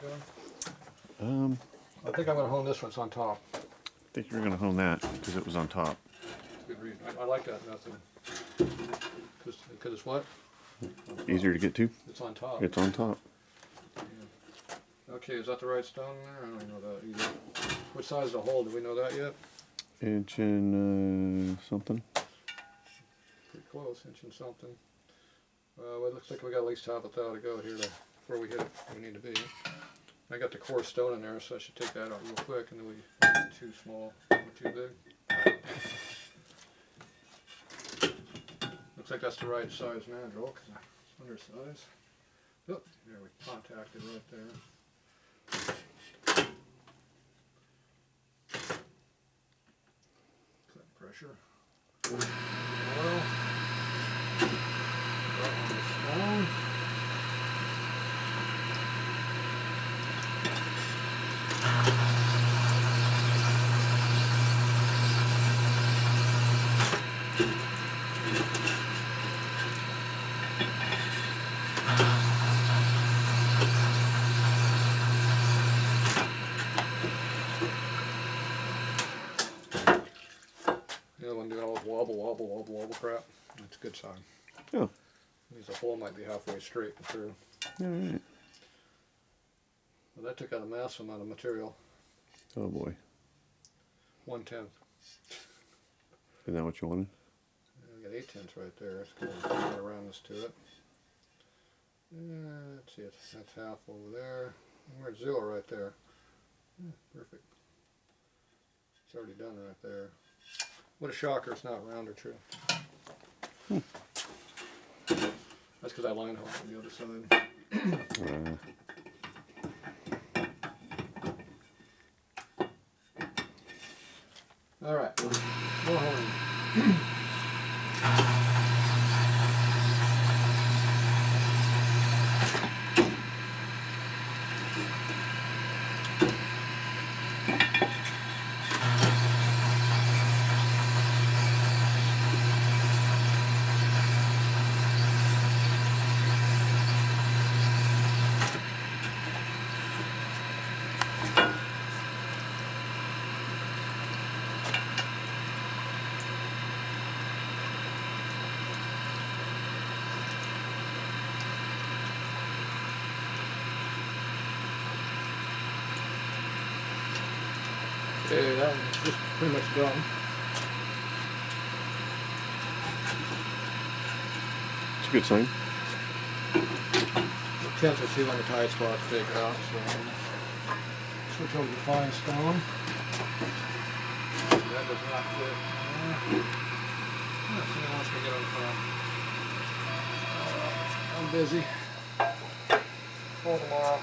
I think I'm going to hone this one. It's on top. I think you're going to hone that because it was on top. Good reason. I like that method. Because it's what? Easier to get to? It's on top. It's on top. Yeah. Okay, is that the right stone there? I don't know that either. What size is the hole? Do we know that yet? Inch and something. Pretty close, inch and something. Well, it looks like we got at least half a thou to go here before we hit it where we need to be. I got the core stone in there, so I should take that out real quick, and then we too small or too big. Looks like that's the right size mandrel because it's undersized. Oh, there we contacted right there. Clip pressure. Oil. Right on the stone. The other one doing all this wobble crap. That's a good sign. Oh. Means the hole might be halfway straight and through. Alright. Well, that took out a massive amount of material. Oh boy. 1/10. Isn't that what you wanted? We got 8/10 right there. It's cool. Right around this to it. Let's see, that's half over there. And we're at 0 right there. Yeah, perfect. It's already done right there. What a shocker, it's not round or true. That's because I line hole on the other side. Alright, more honing. Okay, that one's just pretty much done. It's a good sign. The 10th or 2 on the tight spot to take it out, so switch over to fine stone. That does not fit. Let's see what else we get on the front. I'm busy. For tomorrow.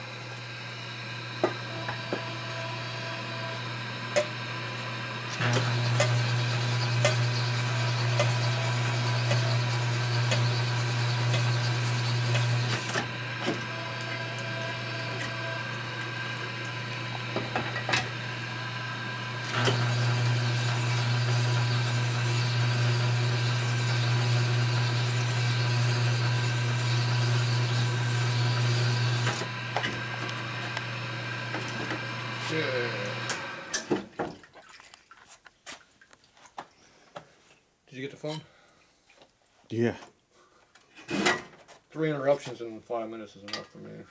Yeah. Did you get the phone? Yeah. 3 interruptions in 5 minutes is enough for me.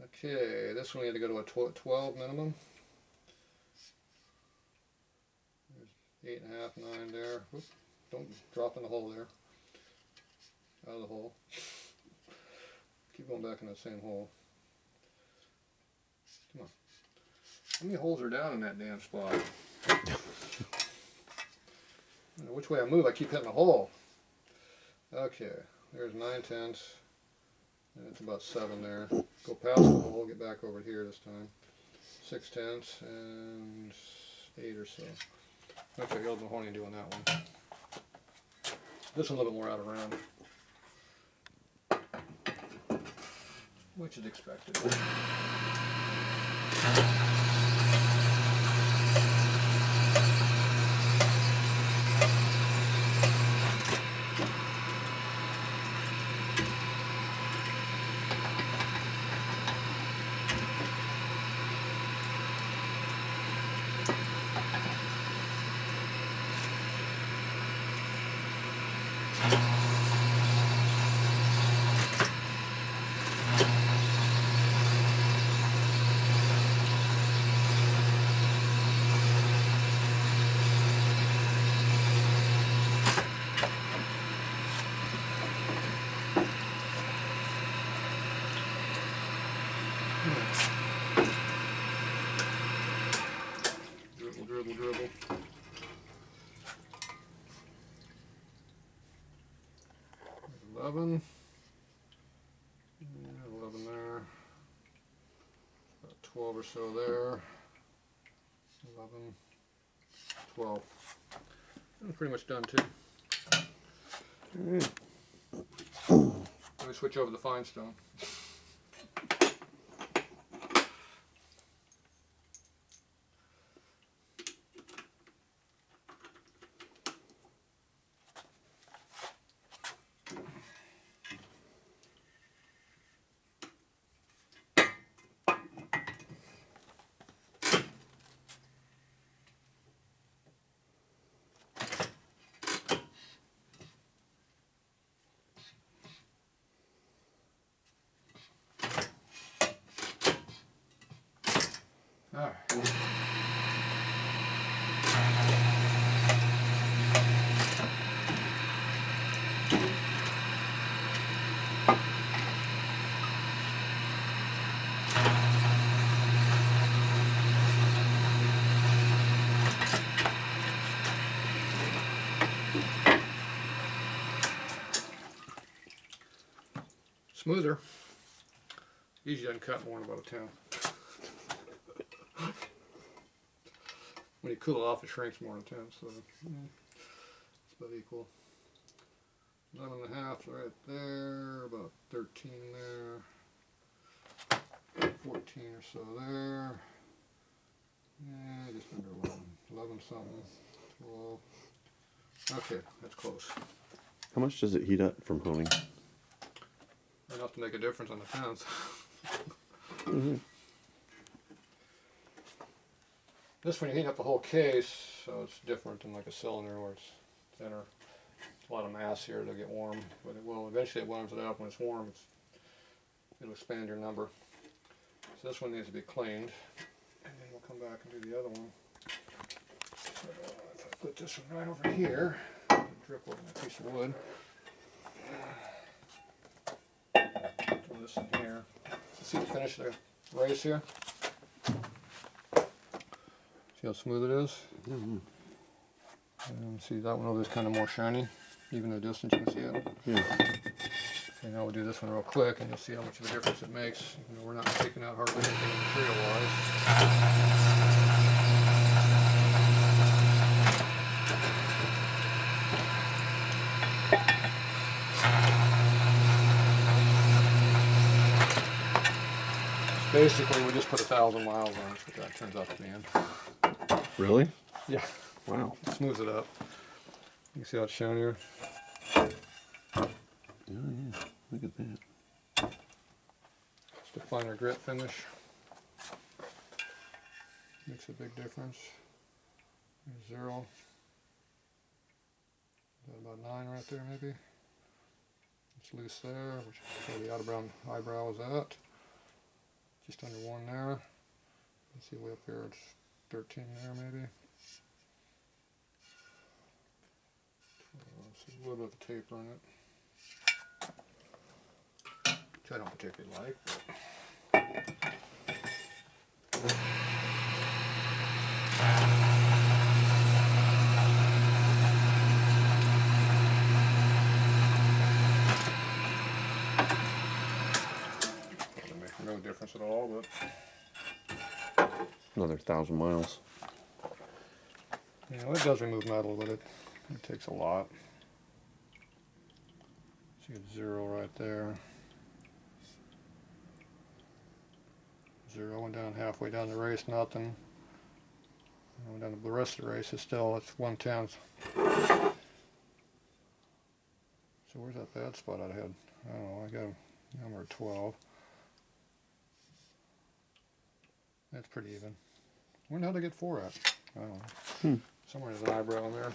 Okay, this one we had to go to a 12 minimum. There's 8.5, 9 there. Whoop, don't drop in the hole there. Out of the hole. Keep going back in that same hole. Come on. How many holes are down in that damn spot? I don't know which way I move, I keep hitting the hole. Okay, there's 9/10. And it's about 7 there. Go past the hole, get back over here this time. 6/10 and 8 or so. Okay, you'll be honing doing that one. This one a little bit more out of round. Which is expected. Dribble, dribble, dribble. There's 11. Yeah, 11 there. About 12 or so there. 11, 12. I'm pretty much done too. Alright. Let me switch over to the fine stone. Alright. Smoother. Usually doesn't cut more than about a 10. When you cool it off, it shrinks more than 10, so it's about equal. 11 and a half right there, about 13 there, 14 or so there. Yeah, just under 11. 11 something, 12. Okay, that's close. How much does it heat up from honing? Enough to make a difference on the tenth. This one you heat up the whole case, so it's different than like a cylinder where it's thinner. A lot of mass here to get warm, but it will eventually it warms it up. When it's warm, it'll expand your number. So this one needs to be cleaned, and then we'll come back and do the other one. So if I put this one right over here, drip over that piece of wood. Throw this in here. See the finish of the race here? See how smooth it is? Mm-hmm. And see that one over there is kind of more shiny, even the distance you can see it. Yeah. Okay, now we'll do this one real quick and you'll see how much of a difference it makes. You know, we're not taking out hardly anything material-wise. Basically, we just put 1,000 miles on it, what that turns out to be in. Really? Yeah. Wow. Smooths it up. You can see how it's shown here. Oh yeah. Look at that. Just a finer grit finish. Makes a big difference. There's 0. Is that about 9 right there maybe? It's loose there, which is where the outer brown eyebrow is at. Just under 1 there. Let's see way up here, it's 13 there maybe. See a little bit of a taper on it. Which I don't particularly like, but doesn't make no difference at all, but Another 1,000 miles. you know, it does remove metal, but it takes a lot. See, it's 0 right there. 0 went down halfway down the race, nothing. Went down to the rest of the race, it's 1/10. So where's that bad spot I had? I don't know, I got a number 12. That's pretty even. Wonder how to get 4 at? I don't know. Somewhere there's an eyebrow in there.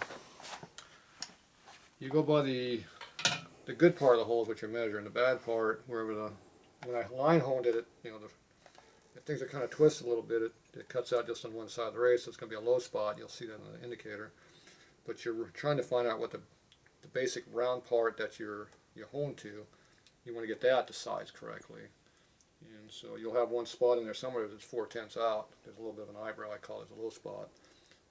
You go by the good part of the holes which you're measuring. The bad part, when I line honed it, you know, if things are kind of twisted a little bit, it cuts out just on one side of the race, so it's going to be a low spot. You'll see that in the indicator. But you're trying to find out what the basic round part that you honed to, you want to get that to size correctly. And so you'll have one spot in there somewhere that's 4/10 out. There's a little bit of an eyebrow, I call it a low spot.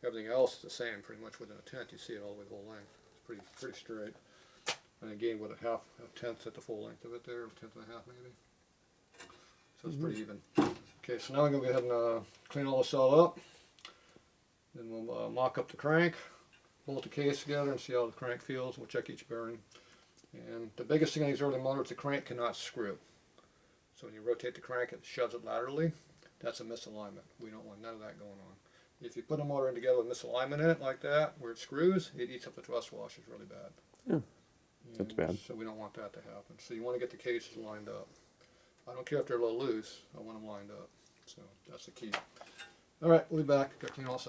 Everything else is the same, pretty much within a tenth. You see it all the way the whole length. It's pretty straight. And again, with a tenth at the full length of it there, a tenth and a half maybe. So it's pretty even. Okay, so now I'm going to go ahead and clean all this all up. Then we'll mock up the crank, bolt the case together and see how the crank feels. We'll check each bearing. And the biggest thing on these early motors, the crank cannot screw. So when you rotate the crank, it shoves it laterally. That's a misalignment. We don't want none of that going on. If you put a motor in together with misalignment in it like that, where it screws, it eats up the thrust washers really bad. Yeah, that's bad. So we don't want that to happen. So you want to get the cases lined up. I don't care if they're a little loose. I want them lined up. So that's the key. All right, we'll be back. Got to clean all this